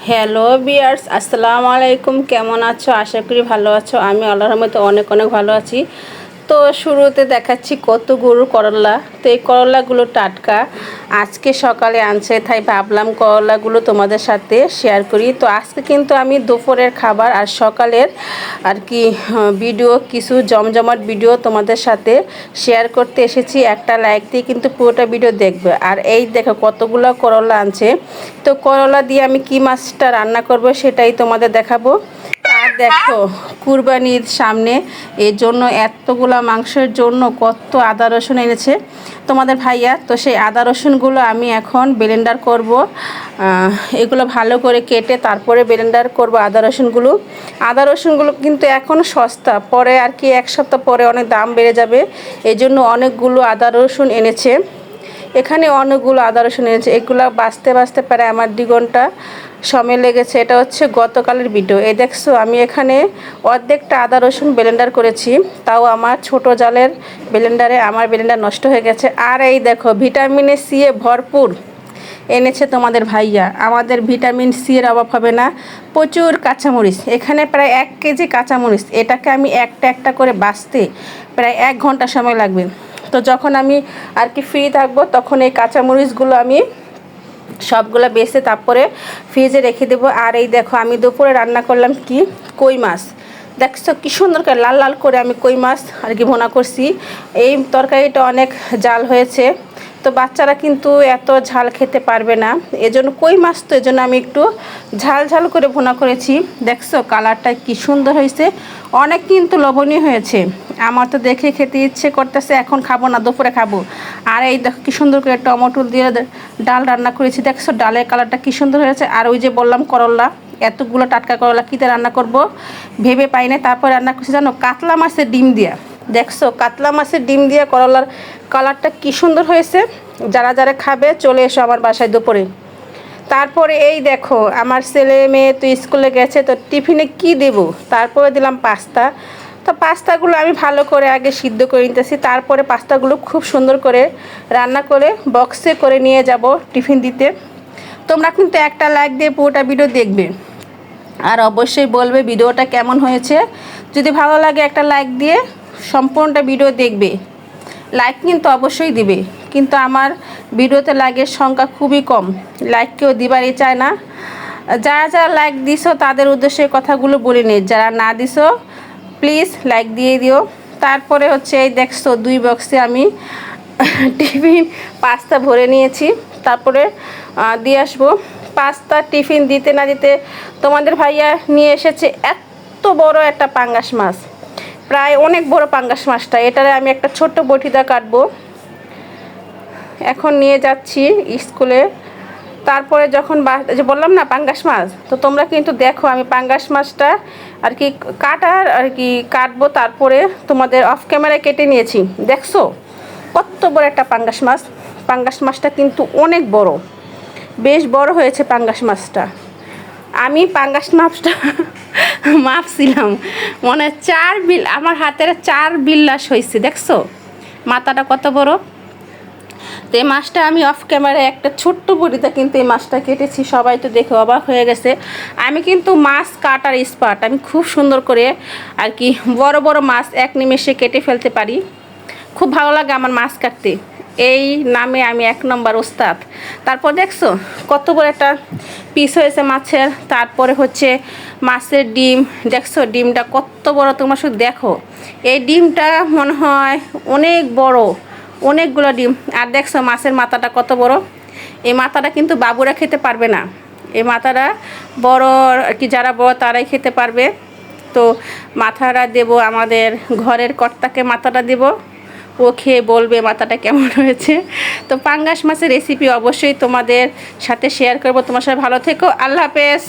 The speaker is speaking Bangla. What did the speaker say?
হ্যালো বিয়ার্স, আসসালামু আলাইকুম। কেমন আছো? আশা করি ভালো আছো। আমি আল্লাহর রহমতে অনেক অনেক ভালো আছি। তো শুরুতে দেখাচ্ছি কতগুলো করলা। তো এই করলাগুলো টাটকা, আজকে সকালে আনছে, তাই ভাবলাম করলাগুলো তোমাদের সাথে শেয়ার করি। তো আজকে কিন্তু আমি দুপুরের খাবার আর সকালের আর কি ভিডিও, কিছু জমজমাট ভিডিও তোমাদের সাথে শেয়ার করতে এসেছি। একটা লাইক দিয়ে কিন্তু পুরোটা ভিডিও দেখবে। আর এই দেখো কতগুলো করলা আনছে। তো করলা দিয়ে আমি কি মাছটা রান্না করব সেটাই তোমাদের দেখাবো। আর দেখো কুরবানির সামনে, এর জন্য এতগুলা মাংসের জন্য কত আদা রসুন এনেছে তোমাদের ভাইয়া। তো সেই আদা রসুনগুলো আমি এখন ব্লেন্ডার করব। এগুলো ভালো করে কেটে তারপরে ব্লেন্ডার করব আদা রসুনগুলো। আদা রসুনগুলো কিন্তু এখন সস্তা, পরে আর কি এক সপ্তাহ পরে অনেক দাম বেড়ে যাবে। এই জন্য অনেকগুলো আদা রসুন এনেছে। এখানে অনেকগুলো আদা রসুন এনেছে। এগুলো বাছতে বাছতে পারে আমার 2 ঘন্টা সময় লেগেছে। এটা হচ্ছে গতকালের ভিডিও। এই দেখছো আমি এখানে অর্ধেকটা আদা রসুন ব্লেন্ডার করেছি, তাও আমার ছোট জালের ব্লেন্ডারে আমার ব্লেন্ডার নষ্ট হয়ে গেছে। আর এই দেখো ভিটামিনে সি এ ভরপুর এনেছে তোমাদের ভাইয়া। আমাদের ভিটামিন সি এর অভাব হবে না। প্রচুর কাঁচামরিচ, এখানে প্রায় 1 কেজি কাঁচামরিচ। এটাকে আমি একটা একটা করে বাছতে প্রায় 1 ঘন্টা সময় লাগবে। তো যখন আমি আর কি ফ্রি থাকবো তখন এই কাঁচামরিচগুলো আমি সবগুলো বেছে তারপরে ফ্রিজে রেখে দেবো। আর এই দেখো আমি দুপুরে রান্না করলাম কি, কই মাছ। দেখছো কি সুন্দর করে লাল লাল করে আমি কই মাছ আর কি ভুনা করছি। এই তরকারিটা অনেক জাল হয়েছে, তো বাচ্চারা কিন্তু এত ঝাল খেতে পারবে না, এজন্য কই মাছ, তো এজন্য আমি একটু ঝাল ঝাল করে ভুনা করেছি। দেখছো কালারটা কি সুন্দর হয়েছে, অনেক কিন্তু লোভনীয় হয়েছে। আমার তো দেখে খেতে ইচ্ছে করতেছে, এখন খাবো না, দুপুরে খাবো। আর এই দেখো কি সুন্দর করে টমেটো দিয়ে ডাল রান্না করেছি। দেখছো ডালের কালারটা কি সুন্দর হয়েছে। আর ওই যে বললাম করলা, এতগুলো টাটকা করলা কীতে রান্না করব ভেবে পাই না। তারপর রান্না করছি জানো, কাতলা মাছের ডিম দিয়া। দেখছো কাতলা মাছের ডিম দিয়ে করলার কালারটা কি সুন্দর হয়েছে। যারা যারা খাবে চলে এসো আমার বাসায় দুপুরে। তারপরে এই দেখো আমার ছেলে মেয়ে তো স্কুলে গেছে, তো টিফিনে কি দেব, তারপরে দিলাম পাস্তা। তো পাস্তাগুলো আমি ভালো করে আগে সিদ্ধ করে নিতেছি, তারপরে পাস্তাগুলো খুব সুন্দর করে রান্না করে বক্সে করে নিয়ে যাব টিফিন দিতে। তোমরা কিন্তু একটা লাইক দিয়ে পুরোটা ভিডিও দেখবে, আর অবশ্যই বলবে ভিডিওটা কেমন হয়েছে। যদি ভালো লাগে একটা লাইক দিয়ে সম্পূর্ণটা ভিডিও দেখবে। লাইক কিন্তু অবশ্যই দিবে, কিন্তু আমার ভিডিওতে লাইকের সংখ্যা খুবই কম, লাইক কেউ দিবারই চায় না। যারা যারা লাইক দিছো তাদের উদ্দেশ্যে কথাগুলো বলি নেই, যারা না দিছো প্লিজ লাইক দিয়ে দিও। তারপরে হচ্ছে এই দেখছো 2 বক্সে আমি টিফিন পাস্তা ভরে নিয়েছি, তারপরে দিয়ে আসবো। পাস্তা টিফিন দিতে না দিতে তোমাদের ভাইয়া নিয়ে এসেছে এত বড় একটা পাঙ্গাস মাছ, প্রায় অনেক বড় পাঙ্গাস মাছটা। এটারে আমি একটা ছোট্ট বটিদা কাটবো, এখন নিয়ে যাচ্ছি স্কুলে। তারপরে যখন যে বললাম না পাঙ্গাস মাছ, তো তোমরা কিন্তু দেখো আমি পাঙ্গাস মাছটা আর কি কাটবো, তারপরে তোমাদের অফ ক্যামেরায় কেটে নিয়েছি। দেখছো কত বড় একটা পাঙ্গাস মাছ। পাঙ্গাস মাছটা কিন্তু অনেক বড়, বেশ বড় হয়েছে পাঙ্গাস মাছটা। আমি পাঙ্গাস মাছটা মাপছিলাম, মনে 4 বিল, আমার হাতের 4 বিল্লাস হয়েছে। দেখছো মাথাটা কত বড়। তো এই মাছটা আমি অফ ক্যামেরায় একটা ছোট্ট বড়িতে কিন্তু এই মাছটা কেটেছি, সবাই তো দেখে অবাক হয়ে গেছে। আমি কিন্তু মাছ কাটার এক্সপার্ট, আমি খুব সুন্দর করে আর কি বড় বড় মাছ এক নিমেষে কেটে ফেলতে পারি। খুব ভালো লাগে আমার মাছ কাটতে, এই নামে আমি 1 নম্বর ওস্তাদ। তারপর দেখছো কত বড় একটা পিস হয়েছে মাছের। তারপরে হচ্ছে মাছের ডিম, দেখছো ডিমটা কত বড়, তোমরা শুধু দেখো। এই ডিমটা মনে হয় অনেক বড়, অনেকগুলো ডিম। আর দেখছো মাছের মাথাটা কত বড়। এই মাথাটা কিন্তু বাবুরা খেতে পারবে না, এই মাথাটা বড় আর কি যারা বড় তারাই খেতে পারবে। তো মাথাটা দেব আমাদের ঘরের কর্তাকে, মাথাটা দেব, ও খেয়ে বলবে মাথাটা কেমন হয়েছে। তো পাঙ্গাস মাছের রেসিপি অবশ্যই তোমাদের সাথে শেয়ার করব। তোমার সাথে ভালো থেকো, আল্লাহ হাফেজ।